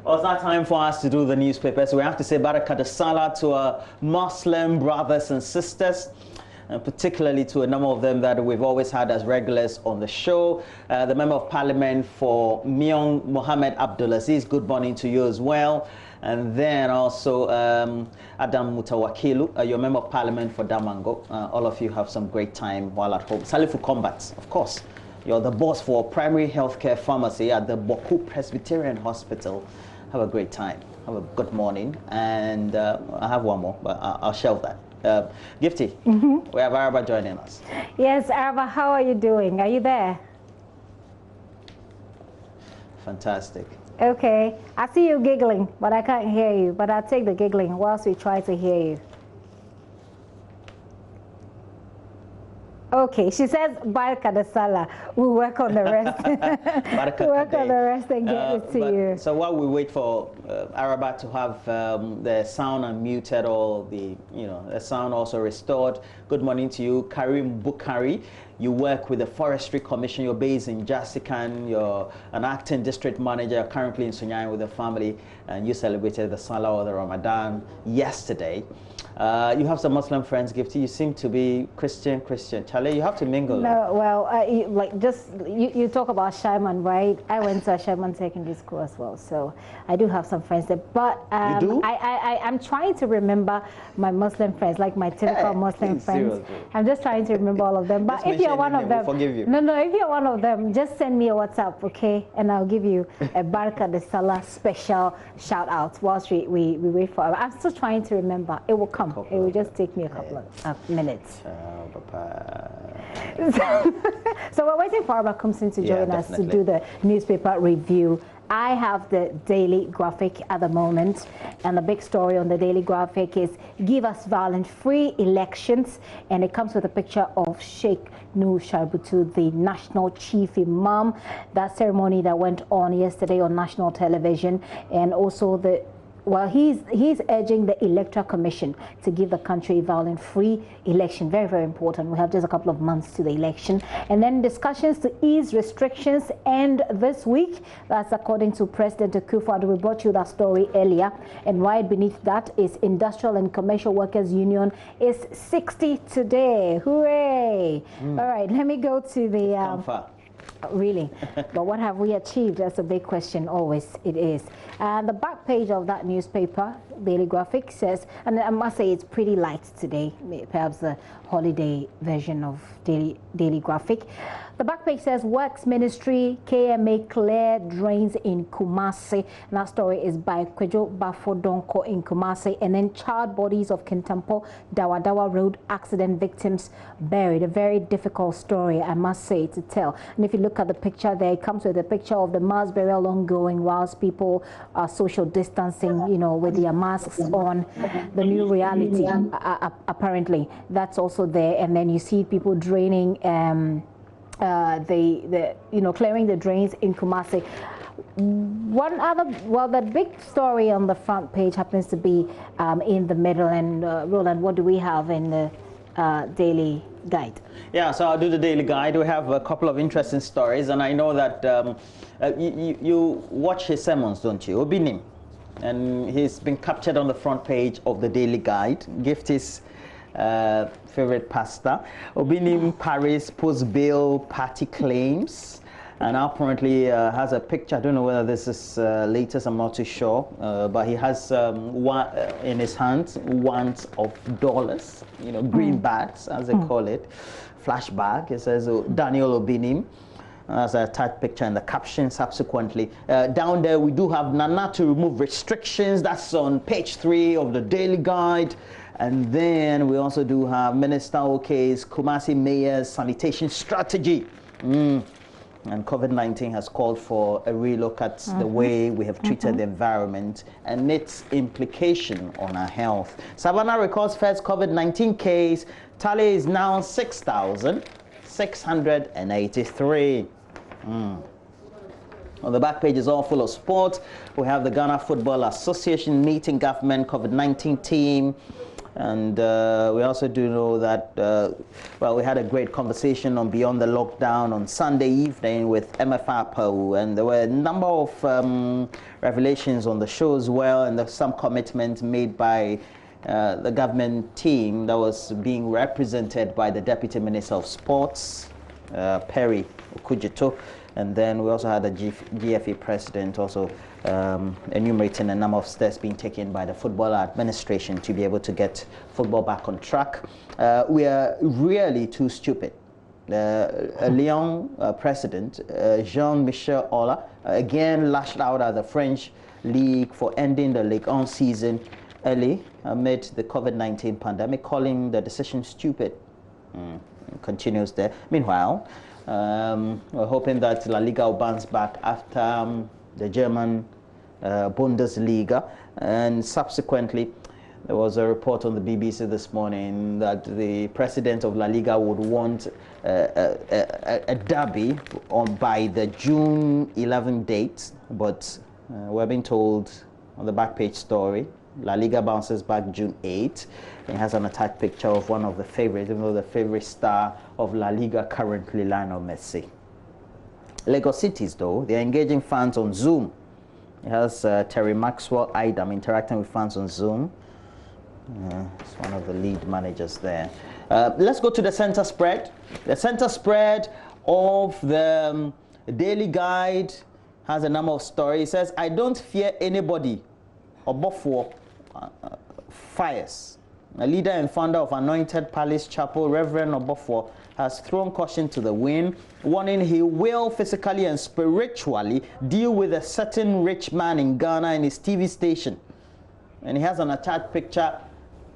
Well, it's not time for us to do the newspapers. We have to say Barakat Salah to our Muslim brothers and sisters, and particularly to a number of them that we've always had as regulars on the show. The Member of Parliament for Myong, Mohammed Abdulaziz, good morning to you as well. And then also Adam Mutawakilu, your Member of Parliament for Damango. All of you have some great time while at home. Salifu Combat, of course. You're the boss for primary healthcare pharmacy at the Boku Presbyterian Hospital. Have a great time. Have a good morning. And I have one more, but I'll shelve that. Gifty, we have Araba joining us. Yes, Araba, how are you doing? Are you there? Fantastic. Okay. I see you giggling, but I can't hear you. But I'll take the giggling whilst we try to hear you. Okay, she says Barka de Salah. We'll work on the rest. We'll work on the rest and get it to you. So while we wait for Araba to have the sound unmuted or the sound also restored, good morning to you, Karim Bukhari. You work with the Forestry Commission. You're based in Jasikan. You're an acting district manager currently in Sunyani with the family, and you celebrated the Salah or the Ramadan yesterday. You have some Muslim friends, Gifty. You seem to be Christian. Charlie, you have to mingle. No, well, you talk about Shaiman, right? I went to a Shaiman secondary school as well, so I do have some friends there. But you do? I'm trying to remember my Muslim friends, like my typical Muslim friends. Seriously. I'm just trying to remember all of them. But if you're one of them, we'll forgive you. No, if you're one of them, just send me a WhatsApp, okay? And I'll give you a Barka de Salah special shout out whilst we wait for it. I'm still trying to remember. It will come. It will just take me a couple of minutes. So we're waiting for Araba comes in to join us to do the newspaper review. I have the Daily Graphic at the moment, and the big story on the Daily Graphic is Give Us Violence-Free Elections, and it comes with a picture of Sheikh Nur Sharbutu, the National Chief Imam. That ceremony that went on yesterday on national television, and also he's urging the Electoral Commission to give the country a violence-free election. Very, very important. We have just a couple of months to the election. And then discussions to ease restrictions end this week. That's according to President Akufo-Addo. We brought you that story earlier. And right beneath that is Industrial and Commercial Workers Union is 60 today. Hooray! All right, let me go to the... Really, but what have we achieved? That's a big question. Always it is. The back page of that newspaper, Daily Graphic, says, and I must say it's pretty light today, perhaps the holiday version of Daily Graphic. The back page says Works Ministry, KMA clear drains in Kumasi. And that story is by Kwejo Bafodonko in Kumasi. And then charred bodies of Kintampo Dawadawa Road accident victims buried. A very difficult story, I must say, to tell. And if you look at the picture there, it comes with a picture of the mass burial ongoing whilst people are social distancing, with their masks on. The new reality, apparently, that's also there. And then you see people draining clearing the drains in Kumasi. The big story on the front page happens to be in the middle. And Roland, what do we have in the Daily Guide? Yeah, so I'll do the Daily Guide. We have a couple of interesting stories, and I know that you watch his sermons, don't you? Obinim. And he's been captured on the front page of the Daily Guide. Gift his favorite pastor. Obinim Parries Post-Bail party claims, and apparently has a picture. I don't know whether this is latest, I'm not too sure, but he has in his hands wands of dollars, greenbacks as they call it, flashback. It says Daniel Obinim. As a attached picture in the caption subsequently. Down there we do have Nana to remove restrictions. That's on page 3 of the Daily Guide. And then we also do have Minister Ok's Kumasi Mayor's sanitation strategy. And COVID-19 has called for a relook at the way we have treated the environment and its implication on our health. Savannah records first COVID-19 case. Tally is now 6,683. On the back page is all full of sports. We have the Ghana Football Association meeting government COVID-19 team. And we also do know that, well, we had a great conversation on Beyond the Lockdown on Sunday evening with MFAPO, and there were a number of revelations on the show as well, and there's some commitment made by the government team that was being represented by the Deputy Minister of Sports, Perry Okudzeto, and then we also had the GFA president also enumerating a number of steps being taken by the football administration to be able to get football back on track. We are really too stupid. Lyon president Jean-Michel Aulas again lashed out at the French league for ending the Ligue 1 season early amid the COVID-19 pandemic, calling the decision stupid. Continues there. Meanwhile, we're hoping that La Liga will bounce back after the German Bundesliga, and subsequently there was a report on the BBC this morning that the president of La Liga would want a derby by the June 11 date, but we're being told on the back page story La Liga bounces back June 8. It has an attached picture of one of the favorites, even though the favorite star of La Liga currently, Lionel Messi. Lagos Cities, though, they're engaging fans on Zoom. It has Terry Maxwell Idam interacting with fans on Zoom. It's one of the lead managers there. Let's go to the center spread. The center spread of the Daily Guide has a number of stories. It says, I don't fear anybody. Obofo fires. A leader and founder of Anointed Palace Chapel, Reverend Obofo, has thrown caution to the wind, warning he will physically and spiritually deal with a certain rich man in Ghana in his TV station. And he has an attached picture,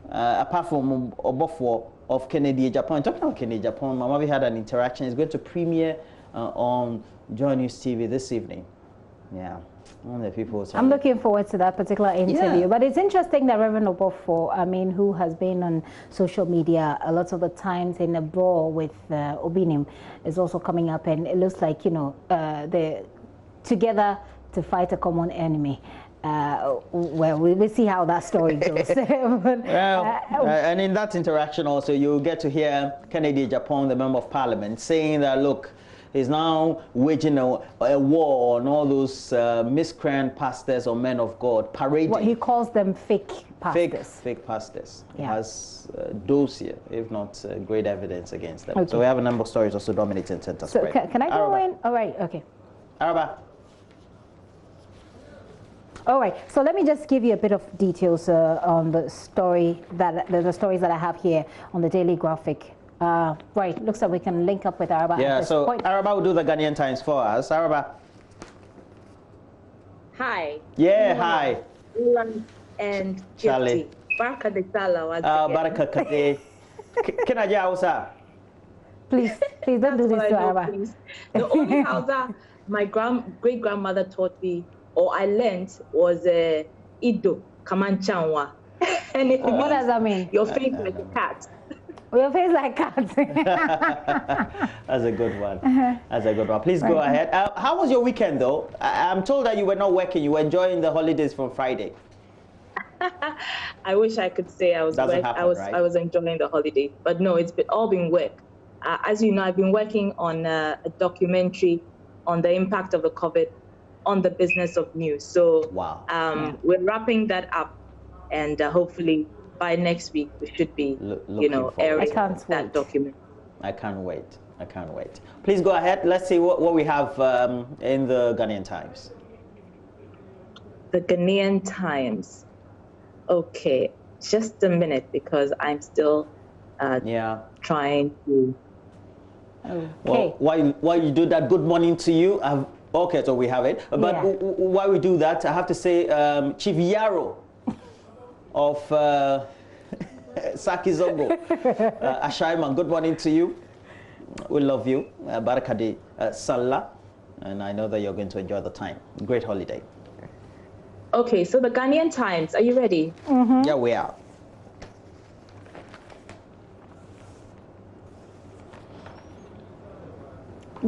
apart from Obofo, of Kennedy Japan. Talking about Kennedy Japan, Mama, we had an interaction. It's going to premiere on JoyNews TV this evening. Yeah. The people I'm looking forward to that particular interview. Yeah. But it's interesting that Reverend Obofo, I mean, who has been on social media a lot of the times in a brawl with Obinim, is also coming up, and it looks like, you know, they're together to fight a common enemy. Well, we'll see how that story goes. And in that interaction also, you get to hear Kennedy Japan, the Member of Parliament, saying that, look, he's now waging a war on all those miscreant pastors or men of God, parading. What he calls them fake pastors. Fake pastors. Yeah. He has dossier, if not great evidence against them. Okay. So we have a number of stories also dominating center spread. Can I go in? All right, okay. Araba. All right, so let me just give you a bit of details on the story the stories that I have here on the Daily Graphic. Right, looks like we can link up with Araba. Yeah, so Araba will do the Ghanaian Times for us. Araba. Hi. Yeah, hi. And Charlie. Baraka de Sala. Baraka Kade. Kinaja Hausa. Please don't do this to Araba. The only Hausa my great-grandmother taught me, or I learned, was Ido Kamanchanwa. And what does that mean? Your face like a cat. Your face like cats. That's a good one. That's a good one. Please go ahead. How was your weekend, though? I'm told that you were not working. You were enjoying the holidays from Friday. I wish I could say I was enjoying the holiday, but no, it's all been work. As you know, I've been working on a documentary on the impact of the COVID on the business of news. So wow. We're wrapping that up, and hopefully by next week we should be, airing that document. I can't wait. I can't wait. Please go ahead. Let's see what we have in the Ghanaian Times. The Ghanaian Times. Okay, just a minute, because I'm still trying to. Okay. Well, while you do that, good morning to you. Okay, so we have it. But while we do that, I have to say, Chief Yaro of Saki Zongo, Ashaiman, good morning to you. We love you. Barakadi Salah. And I know that you're going to enjoy the time. Great holiday. Okay, so the Ghanaian Times, are you ready? Mm-hmm. Yeah, we are.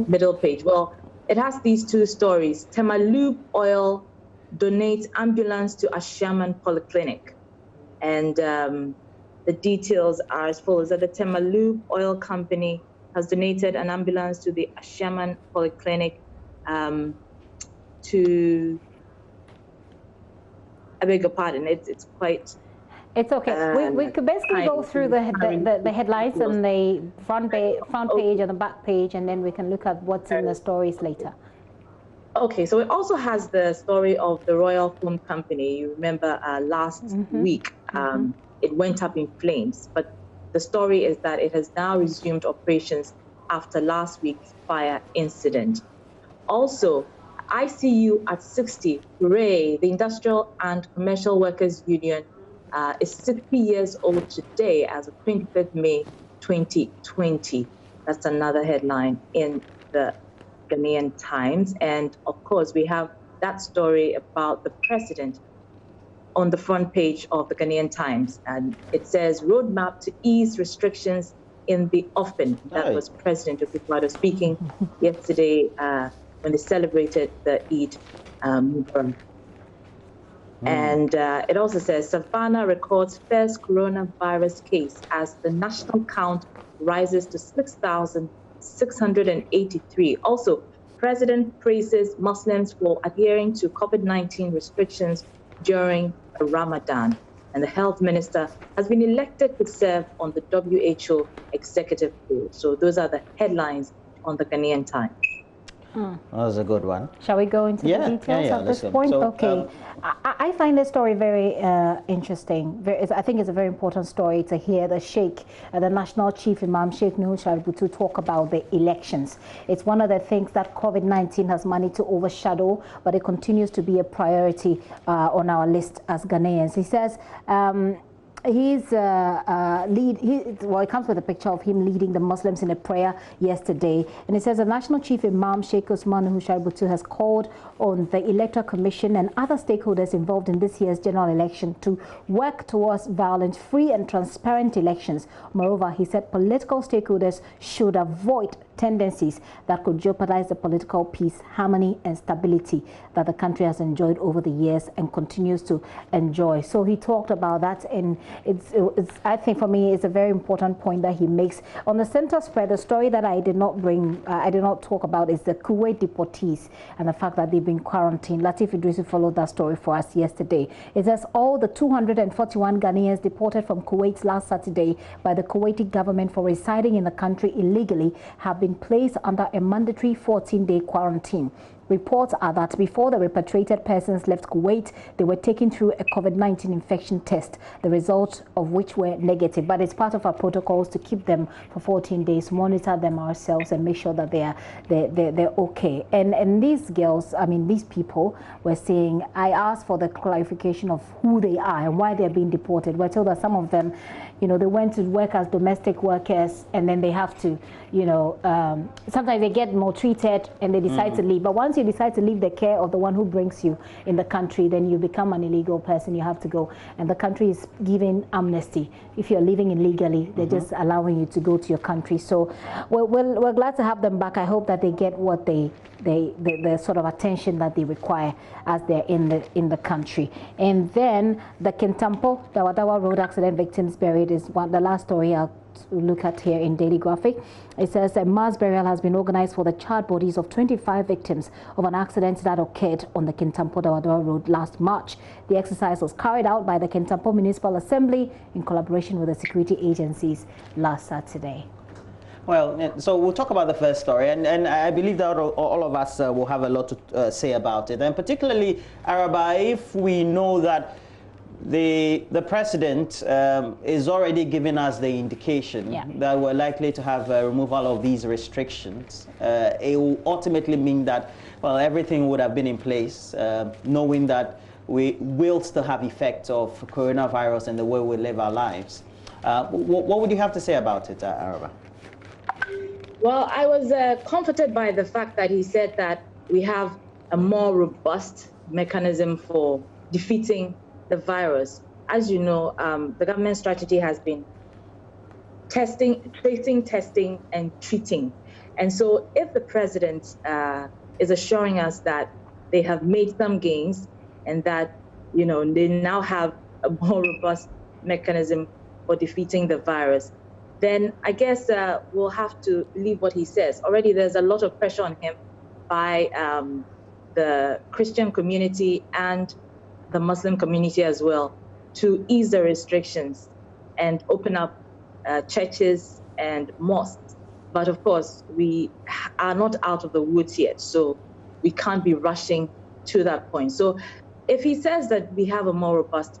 Middle page. Well, it has these two stories. Temalube Oil donates ambulance to Ashaman Polyclinic. And The details are as follows: that the Temalub Oil Company has donated an ambulance to the Ashaman Polyclinic to, I beg your pardon, it's quite... It's okay. We could basically go through the headlines and the front page and the back page, and then we can look at what's in the stories later. Okay, so it also has the story of the Royal Foam Company. You remember last week, it went up in flames, but the story is that it has now resumed operations after last week's fire incident. Also, ICU at 60, hooray, the Industrial and Commercial Workers Union is 60 years old today as of 25th May 2020. That's another headline in the Ghanaian Times. And of course, we have that story about the president on the front page of the Ghanaian Times. And it says, roadmap to ease restrictions in the Obinim. That was President Akufo-Addo speaking yesterday when they celebrated the Eid Mubarak. And it also says, Savannah records first coronavirus case as the national count rises to 6,683. Also, President praises Muslims for adhering to COVID-19 restrictions during Ramadan. And the health minister has been elected to serve on the WHO executive board. So those are the headlines on the Ghanaian Times. That was a good one. Shall we go into the details at this point? So, okay. I find this story very interesting. I think it's a very important story to hear the Sheikh, the National Chief Imam Sheikh Nuhu Shaributu, talk about the elections. It's one of the things that COVID-19 has managed to overshadow, but it continues to be a priority on our list as Ghanaians. He says, it comes with a picture of him leading the Muslims in a prayer yesterday. And it says the National Chief Imam Sheikh Usman Nuhu Shaributu has called on the Electoral Commission and other stakeholders involved in this year's general election to work towards violent, free and transparent elections. Moreover, he said political stakeholders should avoid tendencies that could jeopardize the political peace, harmony and stability that the country has enjoyed over the years and continues to enjoy. So he talked about that, and it's I think for me it's a very important point that he makes. On the center spread, the story that I did not talk about is the Kuwait deportees and the fact that they've been quarantined. Latif Idrisi followed that story for us yesterday. It says all the 241 Ghanaians deported from Kuwait last Saturday by the Kuwaiti government for residing in the country illegally have been placed under a mandatory 14-day quarantine. Reports are that before the repatriated persons left Kuwait, they were taken through a COVID-19 infection test, the results of which were negative. But it's part of our protocols to keep them for 14 days, monitor them ourselves, and make sure that they're okay. And these girls, I mean, these people were saying, I asked for the clarification of who they are and why they're being deported. We're told that some of them, you know, they went to work as domestic workers, and then they have to, you know, sometimes they get maltreated and they decide to leave. But once you decide to leave the care of the one who brings you in the country, then you become an illegal person. You have to go, and the country is giving amnesty. If you're living illegally, they're just allowing you to go to your country. So we're glad to have them back. I hope that they get what the sort of attention that they require as they're in the country. And then the Kintampo Dawadawa Road accident victims buried is the last story I'll look at here in Daily Graphic. It says a mass burial has been organized for the charred bodies of 25 victims of an accident that occurred on the Kintampo Dawadawa Road last March. The exercise was carried out by the Kintampo Municipal Assembly in collaboration with the security agencies last Saturday. Well, so we'll talk about the first story, and I believe that all of us will have a lot to say about it, and particularly, Araba, if we know that the president is already giving us the indication that we're likely to have a removal of these restrictions. It will ultimately mean that, well, everything would have been in place, knowing that we will still have effects of coronavirus and the way we live our lives. What would you have to say about it, Araba? Well, I was comforted by the fact that he said that we have a more robust mechanism for defeating the virus. As you know, the government strategy has been testing, tracing, testing, and treating. And so if the president is assuring us that they have made some gains and that, you know, they now have a more robust mechanism for defeating the virus, then I guess we'll have to believe what he says. Already there's a lot of pressure on him by the Christian community and the Muslim community as well to ease the restrictions and open up churches and mosques. But of course, we are not out of the woods yet, so we can't be rushing to that point. So if he says that we have a more robust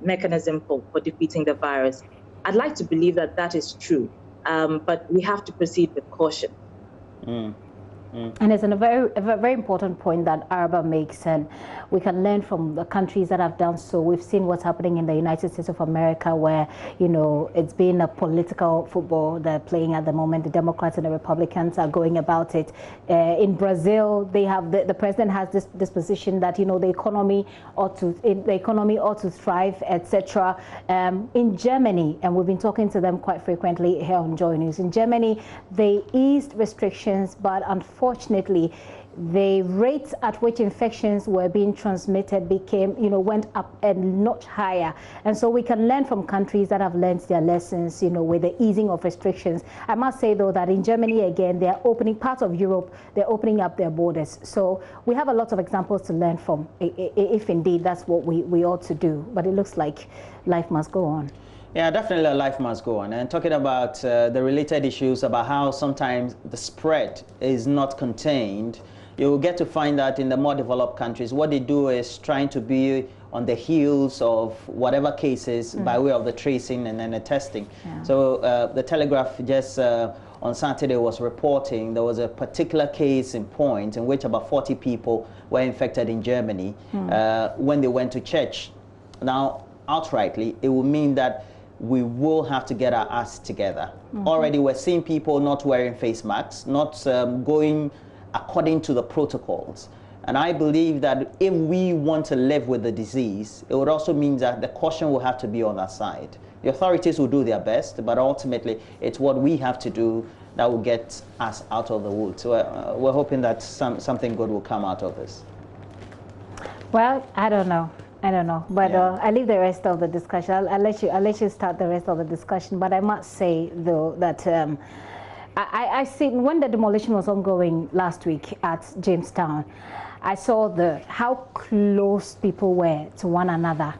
mechanism for defeating the virus, I'd like to believe that that is true, but we have to proceed with caution. And it's a very important point that Araba makes, and we can learn from the countries that have done so. We've seen what's happening in the United States of America, where, you know, it's been a political football they're playing at the moment. The Democrats and the Republicans are going about it. In Brazil, they have the president has this position that, you know, the economy ought to thrive, etc. In Germany, and we've been talking to them quite frequently here on JoyNews. In Germany, they eased restrictions, but unfortunately, the rates at which infections were being transmitted went up a notch higher. And so we can learn from countries that have learned their lessons, you know, with the easing of restrictions. I must say, though, that in Germany, again, they're opening parts of Europe, they're opening up their borders. So we have a lot of examples to learn from, if indeed that's what we ought to do. But it looks like life must go on. Yeah, definitely life must go on. And talking about the related issues about how sometimes the spread is not contained, you'll get to find that in the more developed countries, what they do is trying to be on the heels of whatever cases by way of the tracing and then the testing. Yeah. So the Telegraph just on Saturday was reporting there was a particular case in point in which about 40 people were infected in Germany when they went to church. Now, outrightly, it will mean that we will have to get our acts together. Already we're seeing people not wearing face masks, not going according to the protocols. And I believe that if we want to live with the disease, it would also mean that the caution will have to be on our side. The authorities will do their best, but ultimately it's what we have to do that will get us out of the woods. So we're hoping that something good will come out of this. Well, I don't know, but I leave the rest of the discussion. I'll let you start the rest of the discussion. But I must say, though, that I see when the demolition was ongoing last week at Jamestown, I saw how close people were to one another,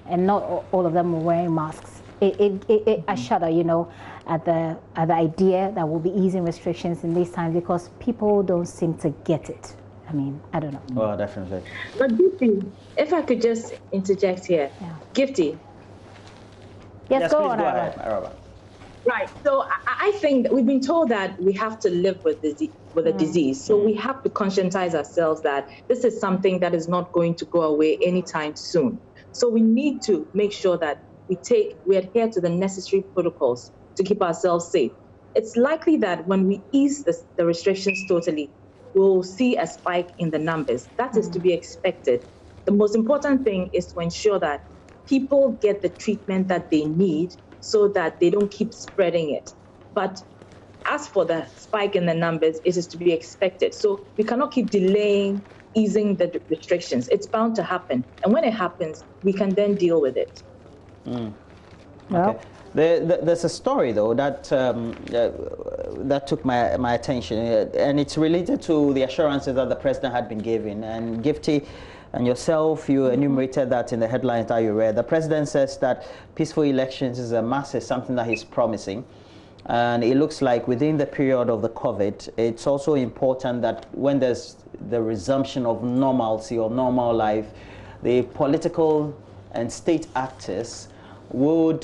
and not all of them were wearing masks. I shudder, you know, at the idea that we'll be easing restrictions in these times, because people don't seem to get it. I mean, I don't know. Well, definitely. But Gifty, if I could just interject here. Yeah. Gifty. Yes, go on, Araba. Right. So I think we've been told that we have to live with the disease. So we have to conscientize ourselves that this is something that is not going to go away anytime soon. So we need to make sure that we adhere to the necessary protocols to keep ourselves safe. It's likely that when we ease the restrictions totally, we'll see a spike in the numbers. That is to be expected. The most important thing is to ensure that people get the treatment that they need so that they don't keep spreading it. But as for the spike in the numbers, it is to be expected. So we cannot keep delaying easing the restrictions. It's bound to happen. And when it happens, we can then deal with it. Well, there's a story, though, that that took my attention, and it's related to the assurances that the president had been given. And Gifty and yourself, you enumerated that in the headlines that you read. The president says that peaceful elections is a must, is something that he's promising. And it looks like within the period of the COVID, it's also important that when there's the resumption of normalcy or normal life, the political and state actors would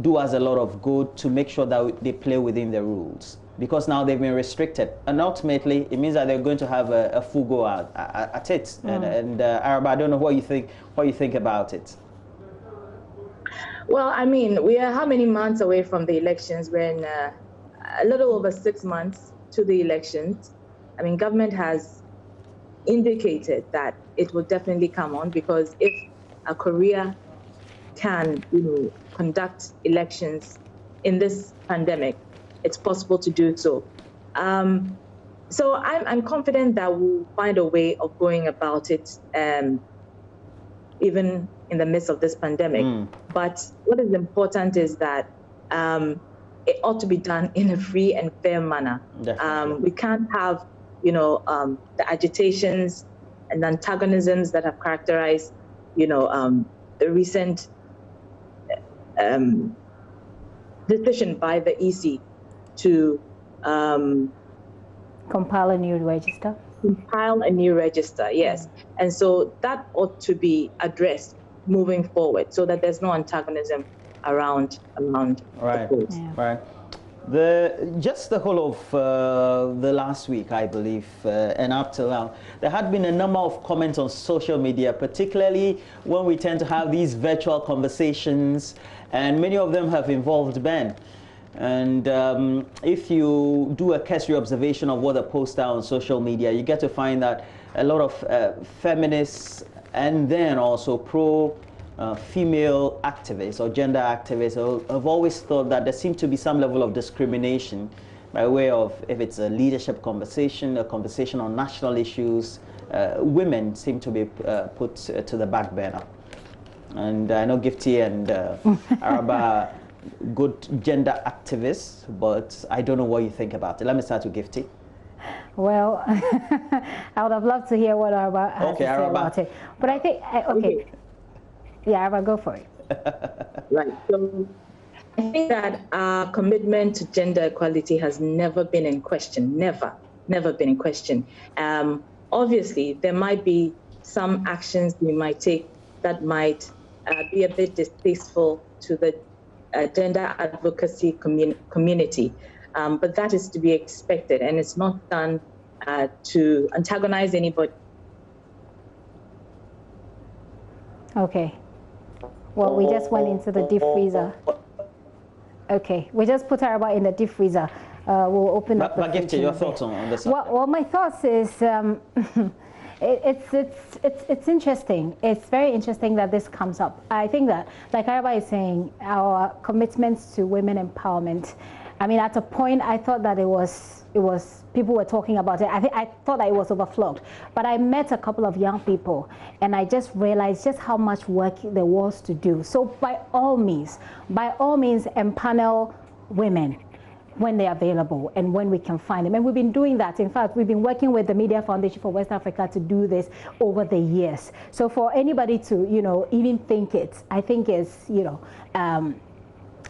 do us a lot of good to make sure that they play within the rules, because now they've been restricted, and ultimately it means that they're going to have a full go at it. And Araba, I don't know what you think about it. Well, I mean, we are how many months away from the elections? We're in a little over 6 months to the elections. I mean, government has indicated that it will definitely come on, because if Korea can, conduct elections in this pandemic, it's possible to do so. So I'm confident that we'll find a way of going about it even in the midst of this pandemic. But what is important is that it ought to be done in a free and fair manner. We can't have, the agitations and antagonisms that have characterized, the recent decision by the EC to compile a new register. Compile a new register, yes. And so that ought to be addressed moving forward so that there's no antagonism around right. the polls. Right. Just the whole of the last week, I believe, and up till now, there had been a number of comments on social media, particularly when we tend to have these virtual conversations, and many of them have involved Ben. And if you do a cursory observation of what the posts are on social media, you get to find that a lot of feminists and then also pro-female activists or gender activists have always thought that there seemed to be some level of discrimination by way of, if it's a leadership conversation, a conversation on national issues, women seem to be put to the back burner. And I know Gifty and Araba good gender activists, but I don't know what you think about it. Let me start with Gifty. Well, I would have loved to hear what Araba has to say about it. But I think, okay. Yeah, Araba, go for it. Right. So I think that our commitment to gender equality has never been in question. Never been in question. Obviously, there might be some actions we might take that might be a bit distasteful to the gender advocacy community, but that is to be expected, and it's not done to antagonize anybody. Okay. Well, we just went into the deep freezer. Okay, we just put Araba in the deep freezer. We'll open up. But Gifty, your thoughts on this? Well, my thoughts is. It's interesting. It's very interesting that this comes up. I think that, like Araba is saying, our commitments to women empowerment. I mean, at a point, I thought that it was people were talking about it. I thought that it was overflowed. But I met a couple of young people, and I just realized just how much work there was to do. So by all means, empanel women when they're available and when we can find them. And we've been doing that. In fact, we've been working with the Media Foundation for West Africa to do this over the years. So for anybody to, even think it, I think is,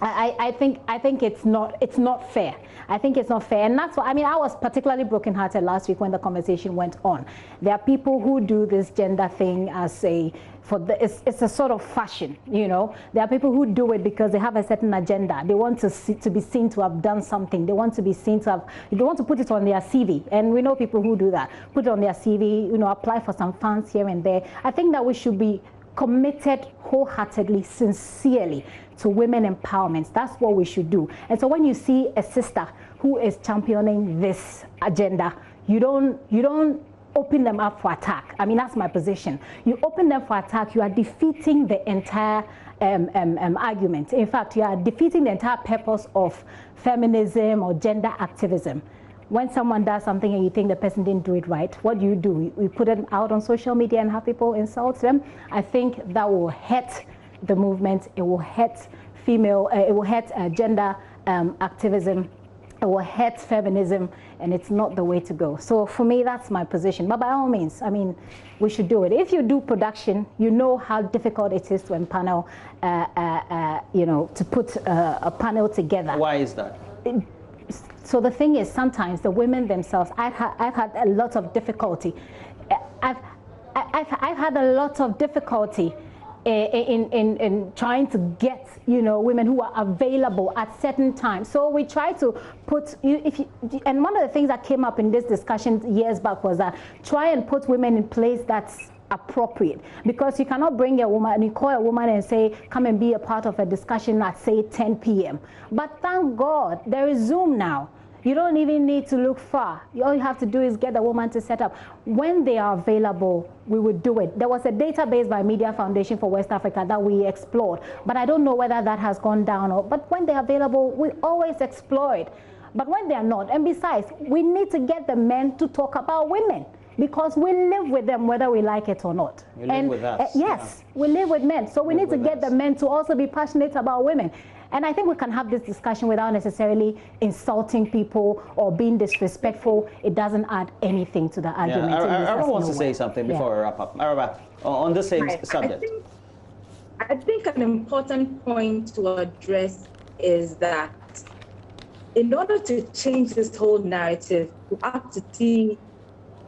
I think it's not fair. I think it's not fair. And that's why, I mean, I was particularly brokenhearted last week when the conversation went on. There are people who do this gender thing as it's a sort of fashion, There are people who do it because they have a certain agenda. They want to be seen to have done something. They want to be seen to put it on their CV. And we know people who do that. Put it on their CV, apply for some funds here and there. I think that we should be committed wholeheartedly, sincerely to women empowerment. That's what we should do. And so when you see a sister who is championing this agenda, you don't open them up for attack. I mean, that's my position. You open them for attack, you are defeating the entire argument. In fact, you are defeating the entire purpose of feminism or gender activism. When someone does something and you think the person didn't do it right, what do? We put it out on social media and have people insult them. I think that will hurt the movement. It will hurt gender activism. It will hurt feminism, and it's not the way to go. So for me, that's my position. But by all means, I mean, we should do it. If you do production, you know how difficult it is to empanel, to put a panel together. Why is that? So the thing is, sometimes the women themselves, I've had a lot of difficulty. I've had a lot of difficulty in trying to get women who are available at certain times. So we try to put and one of the things that came up in this discussion years back was that try and put women in place that's appropriate, because you cannot bring a woman and you call a woman and say come and be a part of a discussion at say 10 p.m. But thank God there is Zoom now. You don't even need to look far. All you have to do is get the woman to set up. When they are available, we would do it. There was a database by Media Foundation for West Africa that we explored, but I don't know whether that has gone down. But when they're available, we always explore it. But when they are not, and besides, we need to get the men to talk about women. because we live with them whether we like it or not. You live with us. Yes, we live with men. So we need to get the men to also be passionate about women. And I think we can have this discussion without necessarily insulting people or being disrespectful. It doesn't add anything to the argument. Yeah, Araba wants to say something before we wrap up. Araba, on the same subject. I think an important point to address is that in order to change this whole narrative, we have to see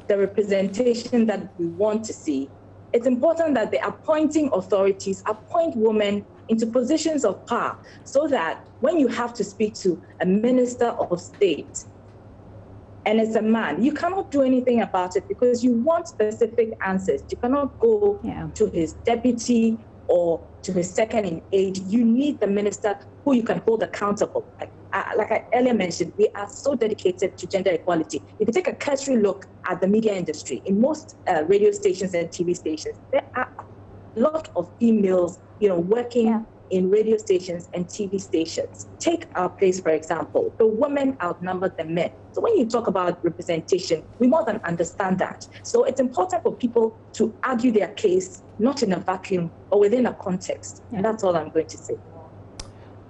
the representation that we want to see. It's important that the appointing authorities appoint women into positions of power so that when you have to speak to a minister of state and it's a man, you cannot do anything about it because you want specific answers. You cannot go to his deputy or to his second in age. You need the minister who you can hold accountable. Like I earlier mentioned, we are so dedicated to gender equality. If you take a cursory look at the media industry, in most radio stations and TV stations, there are a lot of females, working in radio stations and TV stations. Take our place, for example. The women outnumber the men. So when you talk about representation, we more than understand that. So it's important for people to argue their case, not in a vacuum, but within a context. And that's all I'm going to say.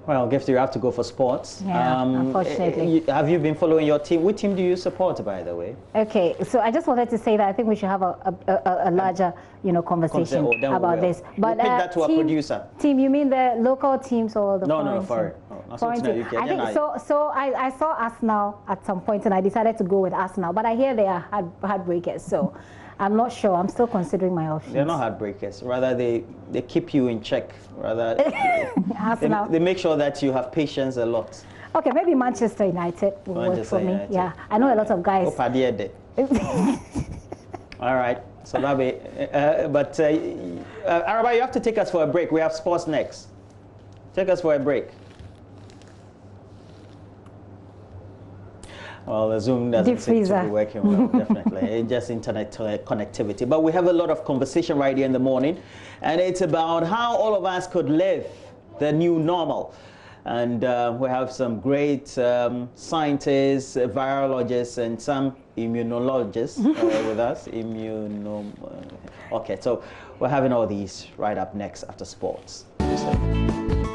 Well, Gift, you have to go for sports. Yeah, unfortunately. Have you been following your team? Which team do you support, by the way? Okay, so I just wanted to say that I think we should have a larger, conversation about this. But we'll pick that to our producer. Team, you mean the local teams or the foreign? Foreign team. I think so. So I saw Arsenal at some point, and I decided to go with Arsenal. But I hear they are heartbreakers. So I'm not sure. I'm still considering my options. They're not heartbreakers. Rather, they keep you in check. Rather, they make sure that you have patience a lot. Okay, maybe Manchester United will work for me. Yeah, I know a lot of guys. All right. So that way, but Araba, you have to take us for a break. We have sports next. Take us for a break. Well, the Zoom doesn't seem to be working well, definitely. It's just internet connectivity. But we have a lot of conversation right here in the morning, and it's about how all of us could live the new normal. And we have some great scientists, virologists, and some immunologists with us. Okay, so we're having all these right up next after sports.